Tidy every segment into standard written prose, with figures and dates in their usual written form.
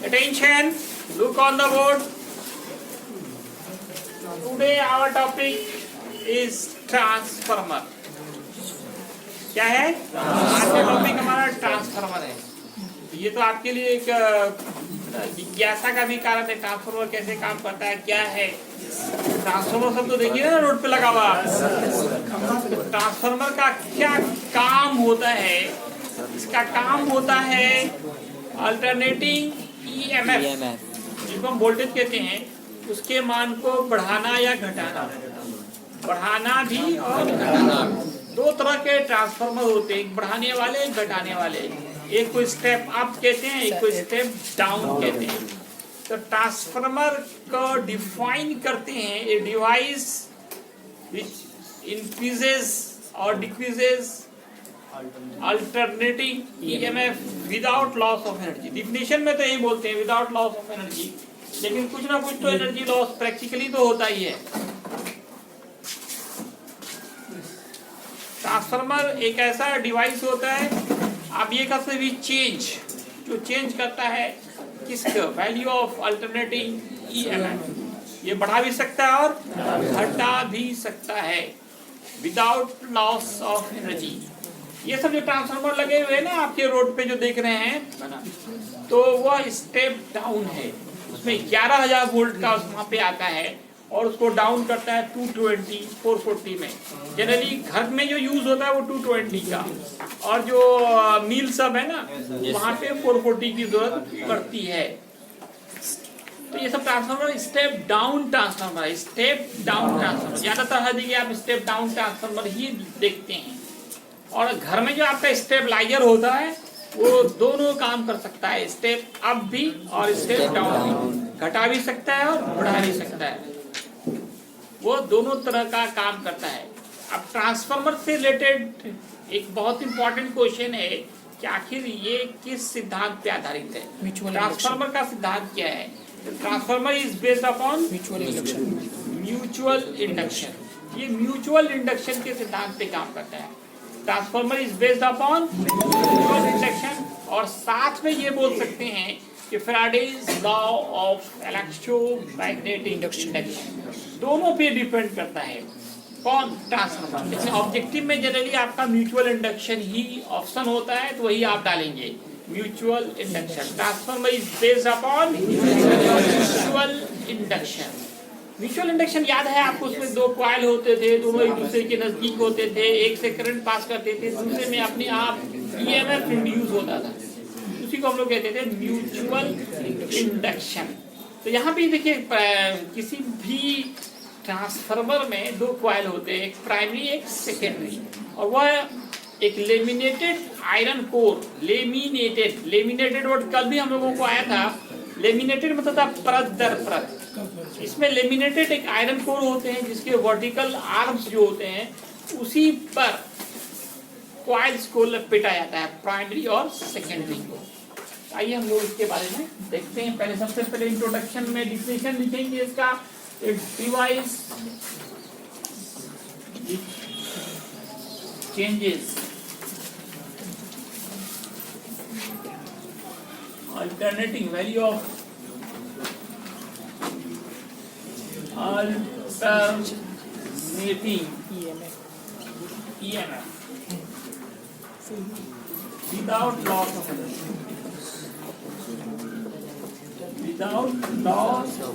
Attention, look on the board. Today our topic is transformer. क्या है? आज का टॉपिक हमारा ट्रांसफार्मर है। ये तो आपके लिए एक जिज्ञासा का भी कारण है, ट्रांसफार्मर कैसे काम करता है, क्या है ट्रांसफार्मर। सब तो देखिए ना रोड पे लगा हुआ। ट्रांसफार्मर का क्या काम होता है? इसका काम होता है अल्टरनेटिंग ईएमएफ, जिसको हम वोल्टेज कहते हैं, उसके मान को बढ़ाना या घटाना। बढ़ाना भी और घटाना। दो तरह के ट्रांसफार्मर होते हैं, एक बढ़ाने वाले, एक घटाने वाले। एक को स्टेप अप कहते हैं, एक को स्टेप डाउन कहते हैं। तो ट्रांसफार्मर को डिफाइन करते हैं ए डिवाइस विच इंक्रीजेस और decreases alternating EMF without loss of energy. Definition में तो यही बोलते हैं विदाउट लॉस ऑफ एनर्जी, लेकिन कुछ ना कुछ तो एनर्जी लॉस प्रैक्टिकली तो होता ही है। ट्रांसफार्मर एक ऐसा डिवाइस होता है, आप ये कह सकते चेंज, जो चेंज करता है किसका वैल्यू ऑफ अल्टरनेटिंग ईएमएफ। ये बढ़ा भी सकता है और घटा भी सकता है विदाउट लॉस ऑफ एनर्जी। ये सब जो ट्रांसफार्मर लगे हुए हैं ना आपके रोड पे जो देख रहे हैं, तो वह स्टेप डाउन है। उसमें 11,000 वोल्ट का वहाँ पे आता है और उसको डाउन करता है 220, 440 में। जनरली घर में जो यूज होता है वो 220 का, और जो मील सब है ना वहाँ पे 440 की जरूरत पड़ती है। तो ये सब ट्रांसफार्मर स्टेप डाउन ट्रांसफार्मर है, स्टेप डाउन ट्रांसफार्मर। ज्यादातर हर जगह आप स्टेप डाउन ट्रांसफार्मर ही देखते हैं। और घर में जो आपका स्टेबलाइजर होता है वो दोनों काम कर सकता है, स्टेप अप भी और स्टेप डाउन भी। घटा भी सकता है और बढ़ा भी सकता है, वो दोनों तरह का काम करता है। अब ट्रांसफार्मर से रिलेटेड एक बहुत इंपॉर्टेंट क्वेश्चन है कि आखिर ये किस सिद्धांत पे आधारित है। ट्रांसफार्मर का सिद्धांत क्या है? Transformer is based upon mutual induction. ये म्यूचुअल इंडक्शन के सिद्धांत पे काम करता है। Transformer is based upon mutual induction, और साथ में ये बोल सकते हैं कि Faraday's law of electromagnetic induction, दोनों पे डिपेंड करता है कौन ट्रांसफार्मर। लेकिन ऑब्जेक्टिव में जनरली आपका म्यूचुअल इंडक्शन ही ऑप्शन होता है, तो वही आप डालेंगे mutual induction. Transformer is based upon mutual induction. Mutual induction याद है आपको, उसमें दो कॉइल होते थे, दोनों एक दूसरे के नजदीक होते थे, एक से करंट पास करते थे, दूसरे में अपने आप ईएमएफ इंड्यूस होता था। उसी को हम लोग कहते थे म्यूचुअल इंडक्शन। तो यहाँ पे देखिए किसी भी ट्रांसफार्मर में दो कॉइल होते हैं, एक प्राइमरी एक सेकेंडरी, और वह एक laminated iron core. Laminated word कल भी हम लोगों को आया था। लेमिनेटेड मतलब था परत दर परत। इसमें लेमिनेटेड एक आयरन कोर होते हैं जिसके वर्टिकल आर्म्स जो होते हैं उसी पर कॉइल्स को लपेटा जाता है, प्राइमरी और सेकेंडरी को। आइए हम लोग इसके बारे में देखते हैं। पहले सबसे पहले इंट्रोडक्शन में डिफिनेशन लिखेंगे इसका। एक device changes alternating value of alternating EMF without loss of energy. Without loss of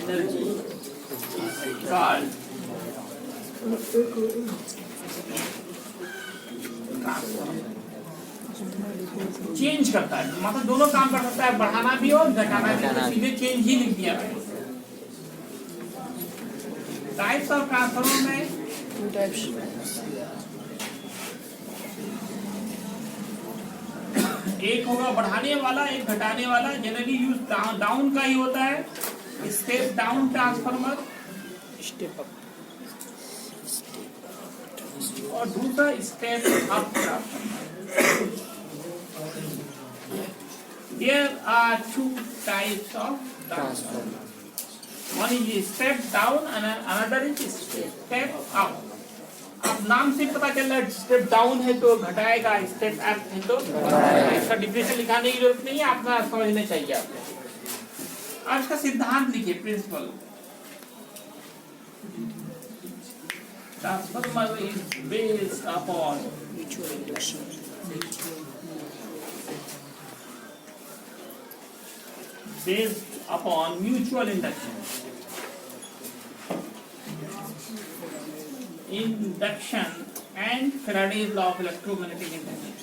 energy is called change करता है, मतलब दोनों काम कर सकता है, बढ़ाना भी और घटाना भी। तो सीधे चेंज ही लिख दिया है। टाइप्स ऑफ ट्रांसफार्मर में टू टाइप्स, एक होगा बढ़ाने वाला, एक घटाने वाला। जनरली यूज डाउन का ही होता है, step down transformer, step up, और दूसरा step up transformer. There are two types of transformer. One is step down and another is step up. अब नाम से पता चल रहा है स्टेप डाउन है तो घटाएगा, स्टेप अप है तो इसका डिफिनेशन लिखाने की जरूरत नहीं है, अपना समझना चाहिए आपको। अब इसका सिद्धांत लिखिए, principle. Transformer is based upon mutual induction, based upon mutual induction. Induction and Faraday's law of electromagnetic induction.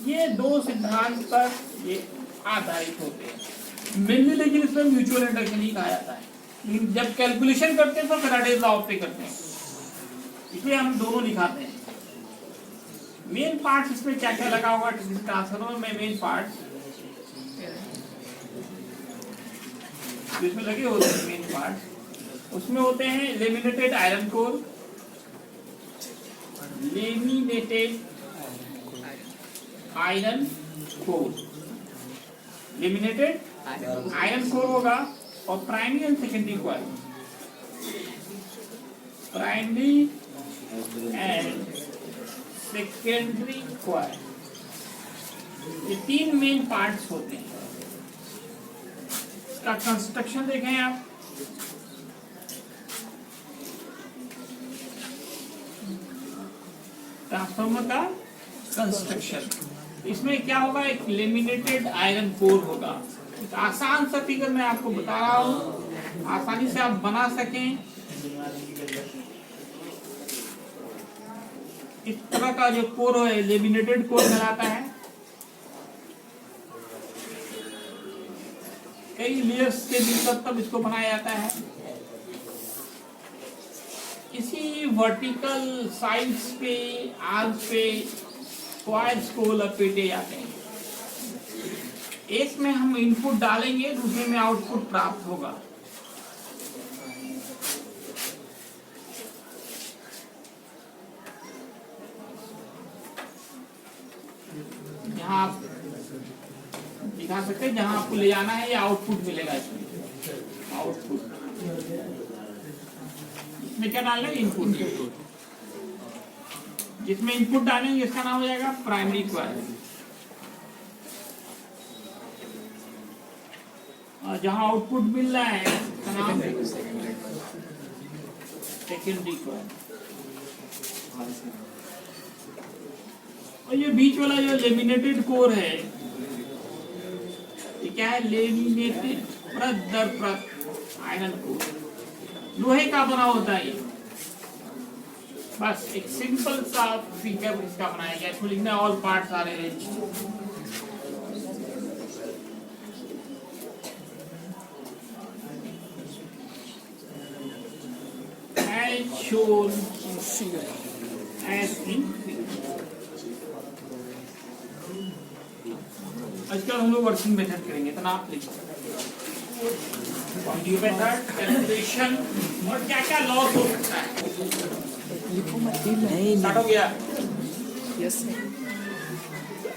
ये दो सिद्धांत पर ये आधारित होते हैं मेनली, लेकिन इसमें म्यूचुअल इंडक्शन ही कहा जाता है। लेकिन जब कैलकुलेशन करते हैं तो फैराडेज लॉ पे करते हैं, इसलिए हम दोनों लिखाते हैं। मेन पार्ट इसमें क्या क्या लगा होगा ट्रांसफार्मर में, मेन पार्ट इसमें लगे होते हैं, मेन पार्ट उसमें होते हैं laminated iron core, laminated iron core, laminated iron core होगा, और primary and secondary coil, primary and secondary coil, ये तीन मेन पार्ट्स होते हैं। इसका कंस्ट्रक्शन देखें आप, ट्रांसफार्मर का कंस्ट्रक्शन, इसमें क्या होगा, एक लेमिनेटेड आयरन कोर होगा। एक आसान सा फिगर मैं आपको बता रहा हूँ, आसानी से आप बना सकें। इस तरह का जो कोर है लेमिनेटेड कोर कहलाता है। कई लेयर्स के मिलकर तब इसको बनाया जाता है। इसी वर्टिकल साइड्स पे, आर्म्स पे कॉइल्स को लपेटे जाते हैं। एक में हम इनपुट डालेंगे, दूसरे में आउटपुट प्राप्त होगा। यहाँ आप दिखा सकते हैं, जहां आपको ले जाना है या आउटपुट मिलेगा इसमें, आउटपुट। इसमें क्या डालना है, इनपुट। जिसमें इनपुट डालेंगे इसका नाम हो जाएगा प्राइमरी कॉइल, और जहां आउटपुट मिल रहा है उसका नाम सेकेंडरी कॉइल। और ये बीच वाला जो लेमिनेटेड कोर है, ये क्या है, लेमिनेटेड परत दर परत आयरन कोर, लोहे का बना होता है ये। बस एक सिंपल सा फिगर इसका बनाया गया, इसको लिखना all parts are arranged. shown as in आजकल हम लोग वर्किंग मेथड करेंगे, तो आप लिखो वीडियो मेथड, कैलकुलेशन और क्या क्या लॉस हो सकता है। स्टार्ट हो गया? यस।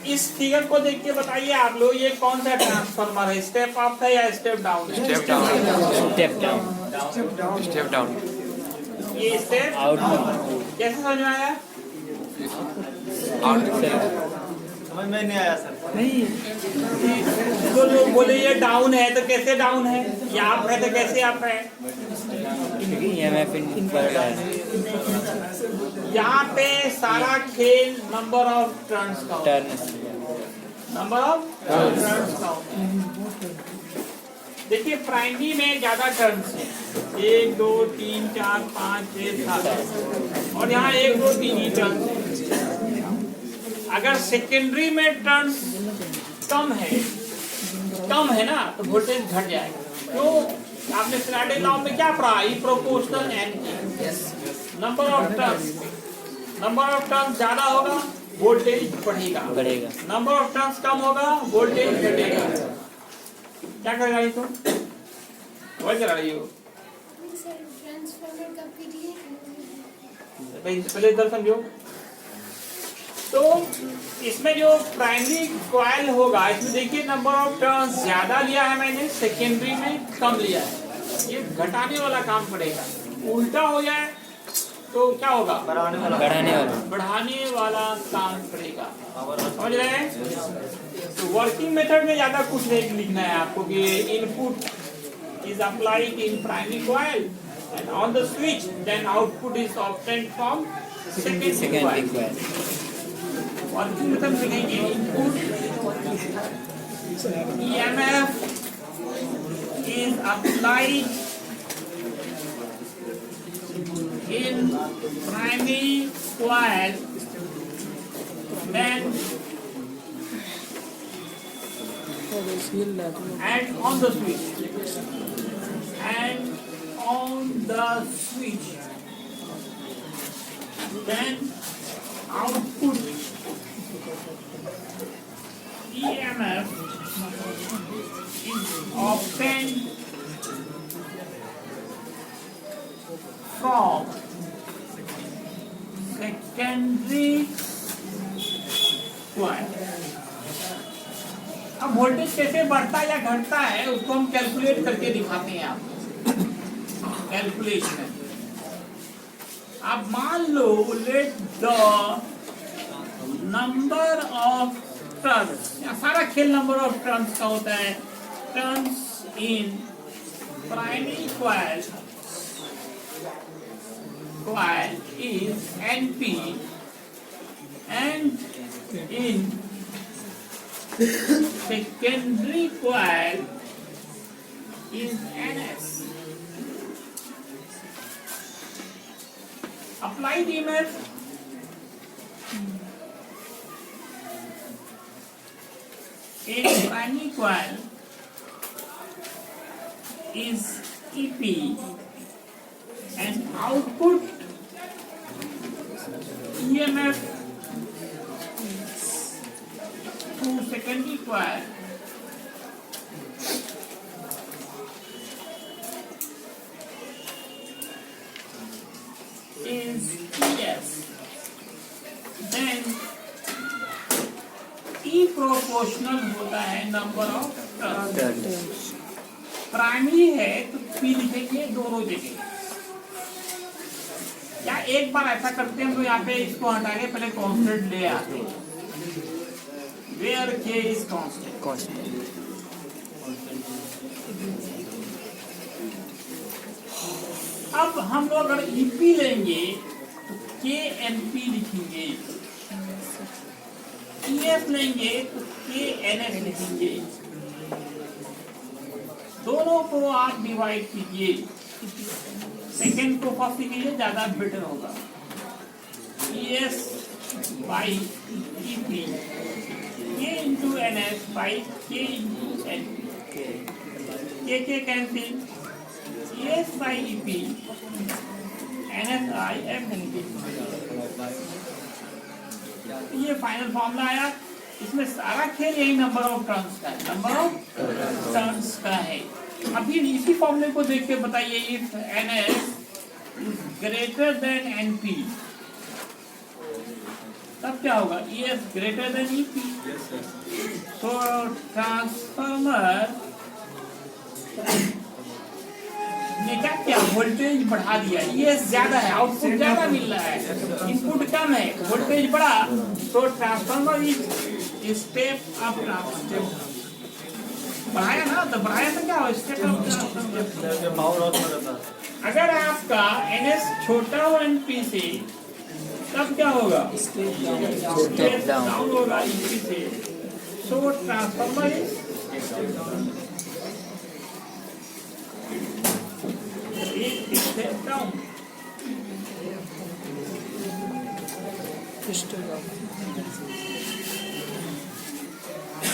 इस फिगर को देख के बताइए आप लोग, ये कौन सा ट्रांसफार्मर है, स्टेप अप है या स्टेप डाउन है? Step down. Step down. Step down. ये स्टेप आउटपुट कैसे समझ में आया? समझ में नहीं आया सर। नहीं, तो लोग बोले ये डाउन है, तो कैसे डाउन है, या अप है तो कैसे अप है? ईएमएफ इनपुट है। यहाँ पे सारा खेल नंबर ऑफ टर्न्स का होता है। टर्न्स नंबर ऑफ टर्न्स का होता है। देखिए प्राइमरी में ज्यादा टर्न्स है, 1 2 3 4 5 6 7, और यहाँ 1 2 3 ही टर्न्स है। अगर सेकेंडरी में टर्न्स कम है ना, तो वोल्टेज घट जाएगा। क्यों? आपने फैराडे लॉ में क्या पढ़ा, E proportional N number of turns ज्यादा होगा, वोल्टेज बढ़ेगा, नंबर ऑफ टर्न्स कम होगा, वोल्टेज घटेगा। क्या कर रही तुम? वही करा रही हो? पहले इधर समझो, तो इसमें जो प्राइमरी कॉइल होगा, इसमें देखिए नंबर ऑफ टर्न्स ज्यादा लिया है मैंने, सेकेंडरी में कम लिया है। ये घटाने वाला काम पड़ेगा। उल्टा हो जाए तो क्या होगा? बढ़ाने वाला। बढ़ाने वाला काम पड़ेगा। समझ रहे हैं? तो वर्किंग मेथड में ज्यादा कुछ नहीं लिखना है आपको कि input is applied in primary coil and on the switch then output is obtained from secondary coil. Working method में लिखेंगे input EMF is applied in primary coil, then and on the switch, then output EMF is obtained from secondary coil। अब voltage कैसे बढ़ता या घटता है उसको हम कैलकुलेट करके दिखाते हैं आपको। कैलकुलेशन, अब मान लो let the number of turns, सारा खेल नंबर ऑफ टर्न्स का होता है। Turns in primary coil is NP and in secondary coil is NS. Applied EMF in primary coil is EP and output EMF to secondary coil is ES. Then E proportional होता है number of turns. Primary है तो P लिखेंगे दोनों जगह, या एक बार ऐसा करते हैं हम तो यहाँ पे इसको हटा के पहले कांस्टेंट ले आते हैं। Where K is constant. अब हम लोग अगर EP लेंगे तो KNP लिखेंगे, EF लेंगे तो KNS लिखेंगे। दोनों को आप डिवाइड कीजिए, सेकेंड को फर्स्ट कीजिए, ज्यादा बेटर होगा। ES by EP, K into NS by K into NP, K cancel, ES by EP, NS I FNP। ये फाइनल फॉर्मूला आया। इसमें सारा खेल यही नंबर ऑफ टर्न्स का है, नंबर ऑफ टर्न्स का है। अभी इसी फॉर्मूले को देख के बताइए, if NS is greater than NP तब क्या होगा? ES greater than EP। so transformer ने क्या किया? वोल्टेज बढ़ा दिया। ES ज्यादा है, आउटपुट ज्यादा मिल रहा है, इनपुट कम है, वोल्टेज बढ़ा, तो ट्रांसफार्मर इज स्टेप अप। बढ़ाया ना, तो बढ़ाया तो क्या हो? Step up. अगर आपका NS छोटा हो NP से तब क्या होगा? स्टेप डाउन होगा EP से। सो ट्रांसफार्मर इज स्टेप डाउन।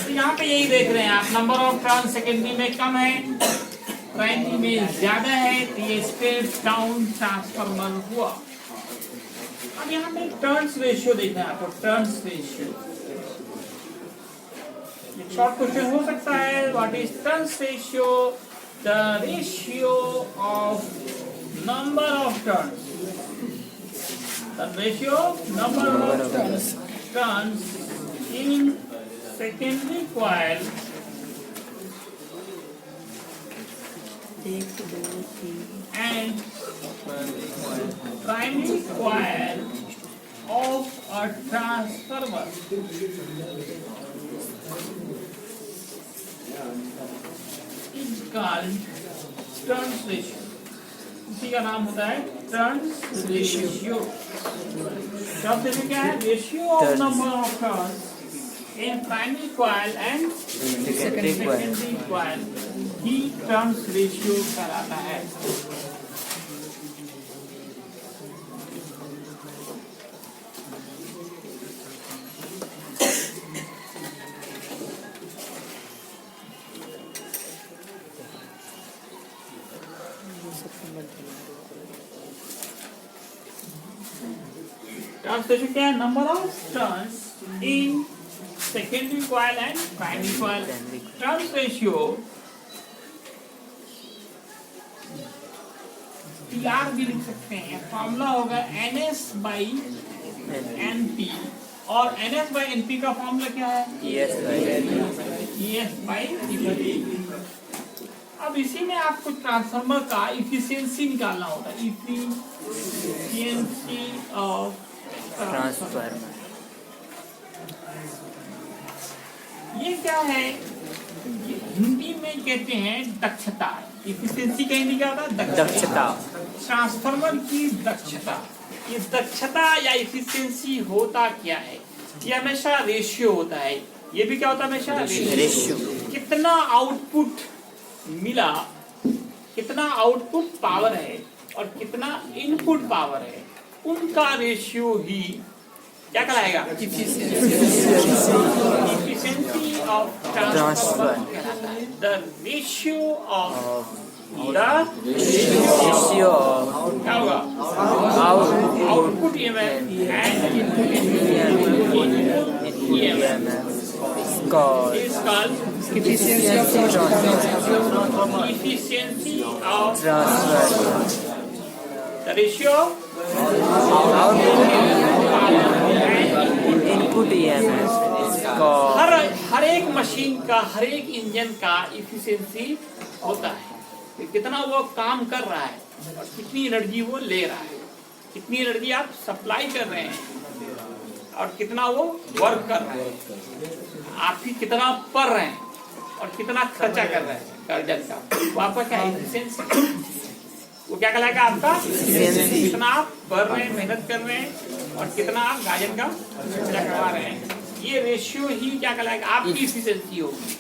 यहाँ पे यही देख रहे हैं आप, नंबर ऑफ टर्न सेकेंडरी में कम है, प्राइमरी में ज्यादा है, तो ये स्टेप डाउन ट्रांसफार्मर हुआ। अब यहाँ पे टर्न्स रेशियो देखना है आपको, टर्न्स रेशियो। शॉर्ट क्वेश्चन हो सकता है, what is turns ratio? The ratio of number of turns, the ratio of number of turns turns in secondary coil and primary coil of a transformer is called turns ratio. इसी का नाम होता है turns ratio. Turns ratio क्या है? Ratio of number of turns in primary coil and secondary secondary coil he turns ratio कहलाता है। Turns ratio क्या है? Number of turns in secondary coil and primary coil. Turns ratio TR भी लिख सकते हैं। फॉर्मूला होगा NS/NP और NS/NP का फॉर्मूला क्या है? ES/T। अब इसी में आपको ट्रांसफार्मर का इफिशियंसी निकालना होगा। Efficiency of transformer. ये क्या है? ये हिंदी में कहते हैं दक्षता। इफिशियंसी का हिंदी क्या होता है? दक्षता। ट्रांसफार्मर की दक्षता। ये दक्षता या इफिशियंसी होता क्या है? ये हमेशा रेशियो होता है। ये भी क्या होता है? हमेशा रेशियो। कितना आउटपुट मिला, कितना आउटपुट पावर है और कितना इनपुट पावर है, उनका रेशियो ही क्या कहलाएगा? इफिशियंसी ऑफ ट्रांसफर कहलाता है। द रेशियो ऑफ क्या होगा? Output EMF and is called efficiency of efficiency of transfer। the ratio of input EMF called हर एक मशीन का, हर एक इंजन का इफिशियंसी होता है कि कितना वो काम कर रहा है और कितनी एनर्जी वो ले रहा है, कितनी एनर्जी आप सप्लाई कर रहे हैं और कितना वो वर्क कर रहा है, आप ही कितना पढ़ रहे हैं और कितना खर्चा कर रहे हैं गार्जियन का, वो आपका क्या एफिशिएंसी, वो क्या कहलाएगा? आपका कितना आप पढ़ रहे हैं, मेहनत कर रहे हैं और कितना आप गार्जियन का खर्चा करवा रहे हैं, ये रेशियो ही क्या कहलाएगा? आपकी एफिशिएंसी होगी।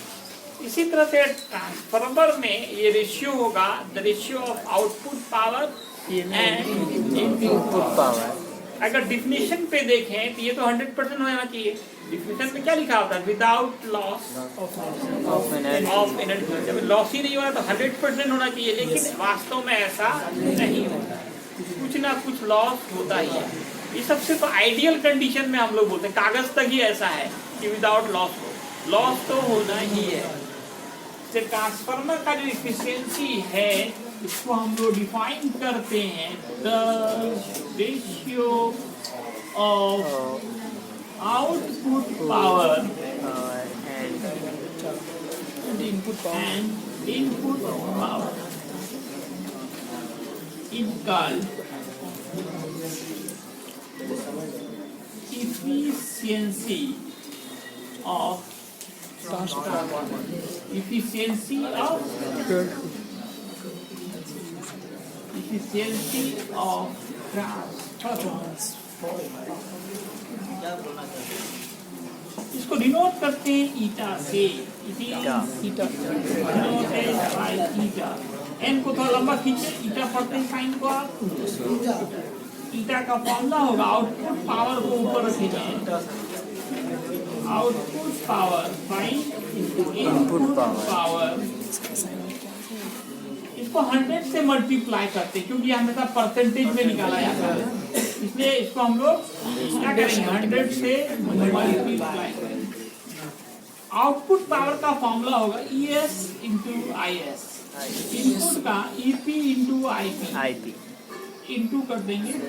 इसी तरह से ट्रांसफार्मर में ये रेशियो होगा the ratio of output power and input power. अगर डिफिनेशन पे देखें तो ये तो 100% होना चाहिए। डिफिनेशन में क्या लिखा होता है? Without loss of energy. जब लॉस ही नहीं हो रहा तो 100% होना चाहिए, लेकिन वास्तव में ऐसा नहीं होता, कुछ ना कुछ लॉस होता ही है। ये सब सिर्फ आइडियल कंडीशन में हम लोग बोलते हैं, कागज तक ही ऐसा है कि विदाउट लॉस हो, लॉस तो होना ही है। ट्रांसफार्मर का जो इफिशियंसी है इसको हम लोग डिफाइन करते हैं the ratio of output power and input power is called efficiency of transformer। efficiency of इसको डिनोट करते हैं ईटा से। एन को थोड़ा लंबा खींचे, ईटा पढ़ते हैं साइन को आप। ईटा का फॉर्मूला होगा आउटपुट पावर को ऊपर रखेंगे, output power by input power. इसको 100 से मल्टीप्लाई करते हैं क्योंकि हमेशा परसेंटेज में निकाला जाता है, इसलिए इसको हम लोग क्या करेंगे? 100 से मल्टीप्लाई करेंगे। आउटपुट पावर का फॉर्मूला होगा ES इंटू IS, इनपुट का EP इंटू IP इंटू कर देंगे 100।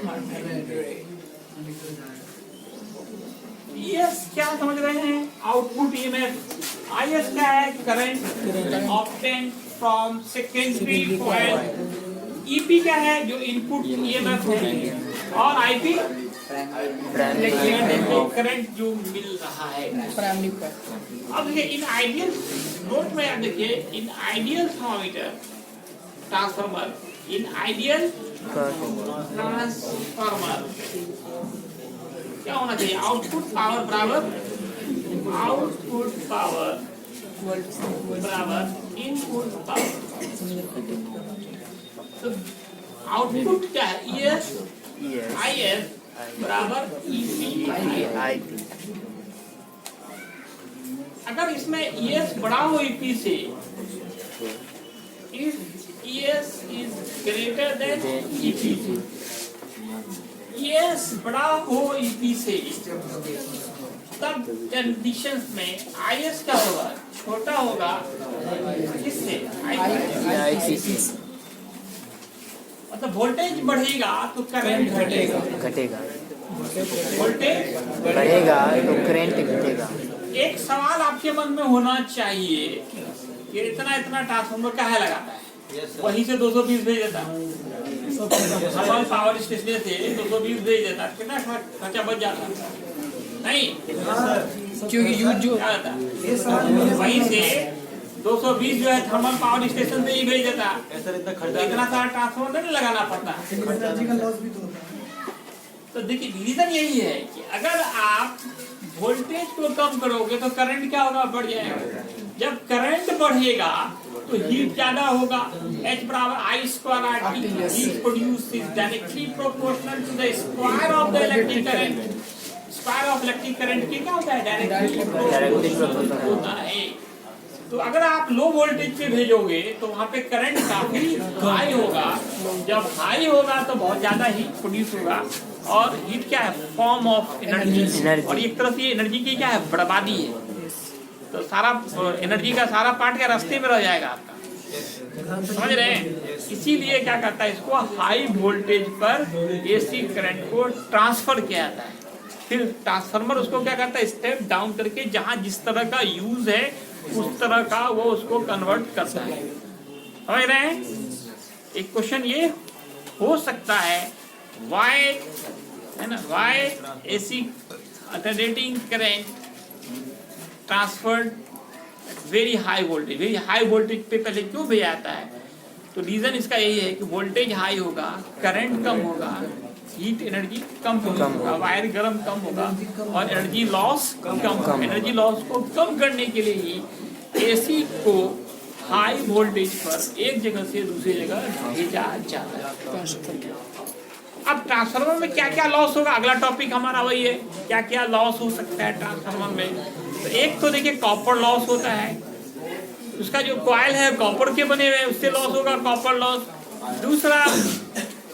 ES क्या समझ रहे हैं? Output EMF। IS क्या है? Current obtain from secondary coil. EP क्या है? जो इनपुट EMF है। और IP करंट जो मिल रहा है। अब देखिए इन आइडियल नोट में, आप देखिए in ideal thermometer transformer, in ideal transformer क्या होना चाहिए? आउटपुट पावर बराबर आउटपुट पावर बराबर इनपुट पावर। तो आउटपुट क्या है? ES IS बराबर EP। अगर इसमें ES बड़ा हो EP से, if ES is greater than EP, ES बड़ा हो EP से, तब कंडीशंस में IS क्या होगा? छोटा होगा किससे? IP। मतलब वोल्टेज बढ़ेगा तो करंट घटेगा, वोल्टेज बढ़ेगा तो करंट घटेगा। एक सवाल आपके मन में होना चाहिए कि इतना ट्रांसफार्मर काहे लगाता है? वहीं से 220 भेज देता, थर्मल पावर स्टेशन से 220 भेज देता, कितना खर्चा बच जाता? नहीं, क्योंकि यूज जो क्या होता? वहीं से 220 जो है थर्मल पावर स्टेशन से ही भेज देता, इतना सारा ट्रांसफार्मर नहीं लगाना पड़ता। तो देखिए रीजन यही है कि अगर आप वोल्टेज को कम करोगे तो करंट क्या होगा? बढ़ जाएगा। जब करंट बढ़ेगा तो हीट ज्यादा होगा। H बराबर I square RT, heat produce is directly proportional to the square of the electric current. Square of electric current की क्या होता है? डायरेक्टली प्रोपोर्शनल होता है। तो अगर आप लो वोल्टेज पे भेजोगे तो वहाँ पे करंट काफी हाई होगा। जब हाई होगा तो बहुत ज्यादा हीट प्रोड्यूस होगा, और हीट क्या है? Form of energy. और एक तरह से एनर्जी की क्या है? बर्बादी है। तो सारा एनर्जी का सारा पार्ट क्या रास्ते में रह जाएगा आपका, समझ रहे हैं? इसीलिए क्या करता है? इसको हाई वोल्टेज पर AC करंट को ट्रांसफर किया जाता है। फिर ट्रांसफार्मर उसको क्या करता है? स्टेप डाउन करके जहाँ जिस तरह का यूज है उस तरह का वो उसको कन्वर्ट करता है। समझ रहे हैं? एक क्वेश्चन ये हो सकता है, why है ना, why AC alternating current transferred very high voltage पे पहले क्यों भेजा जाता है? तो रीजन इसका यही है कि वोल्टेज हाई होगा, करंट कम होगा, हीट एनर्जी कम होगा, वायर गर्म कम होगा, और एनर्जी लॉस कम। एनर्जी लॉस को कम करने के लिए ही एसी को हाई वोल्टेज पर एक जगह से दूसरी जगह भेजा जाता है। अब ट्रांसफार्मर में क्या क्या लॉस होगा? अगला टॉपिक हमारा वही है, क्या क्या लॉस हो सकता है ट्रांसफार्मर में। तो एक तो देखिए कॉपर लॉस होता है, उसका जो कॉइल है कॉपर के बने हुए, उससे लॉस होगा, कॉपर लॉस। दूसरा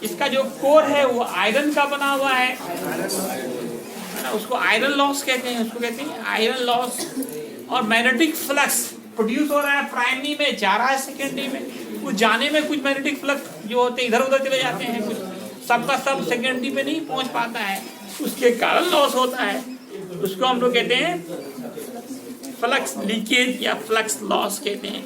इसका जो कोर है वो आयरन का बना हुआ है ना, उसको आयरन लॉस कहते हैं, उसको कहते हैं आयरन लॉस। और मैग्नेटिक फ्लक्स प्रोड्यूस हो रहा है, प्राइमरी में जा रहा है सेकेंडरी में, कुछ जाने में कुछ मैग्नेटिक फ्लक्स जो होते हैं इधर उधर चले जाते हैं, कुछ सबका सब सेकेंडरी में नहीं पहुंच पाता है, उसके कारण लॉस होता है। उसको हम लोग कहते हैं फ्लक्स लीकेज या फ्लक्स लॉस कहते हैं।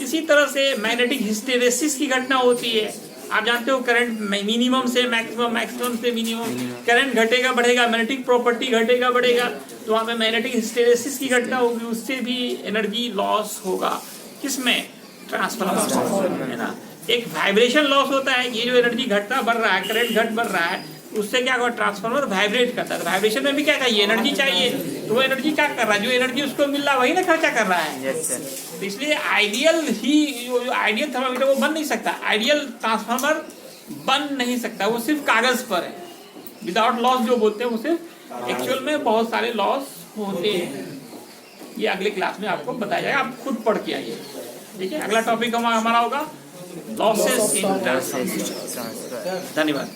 इसी तरह से मैग्नेटिक हिस्टेरेसिस की घटना होती है। आप जानते हो करंट मिनिमम से मैक्सिमम, मैक्सिमम से मिनिमम, करंट घटेगा बढ़ेगा, मैग्नेटिक प्रॉपर्टी घटेगा बढ़ेगा, तो वहाँ पे मैग्नेटिक हिस्टेरेसिस की घटना होगी, उससे भी एनर्जी लॉस होगा। किसमें? ट्रांसफार्मर है ना। एक वाइब्रेशन लॉस होता है, ये जो एनर्जी घटता बढ़ रहा है, करंट घट बढ़ रहा है, उससे क्या होगा? ट्रांसफार्मर वाइब्रेट करता है। वाइब्रेशन में भी क्या चाहिए? एनर्जी चाहिए। तो वो एनर्जी क्या कर रहा है? जो एनर्जी उसको मिल रहा है वही ना खर्चा कर रहा है। तो इसलिए आइडियल ही जो आइडियल थर्मामीटर वो बन नहीं सकता, आइडियल ट्रांसफार्मर बन नहीं सकता, वो सिर्फ कागज पर है। विदाउट लॉस जो बोलते हैं वो सिर्फ, एक्चुअल में बहुत सारे लॉस होते हैं। ये अगले क्लास में आपको बताया जाएगा, आप खुद पढ़ के आइए। ठीक है, अगला टॉपिक हमारा होगा लॉसेस इन ट्रांसफार्मर। धन्यवाद।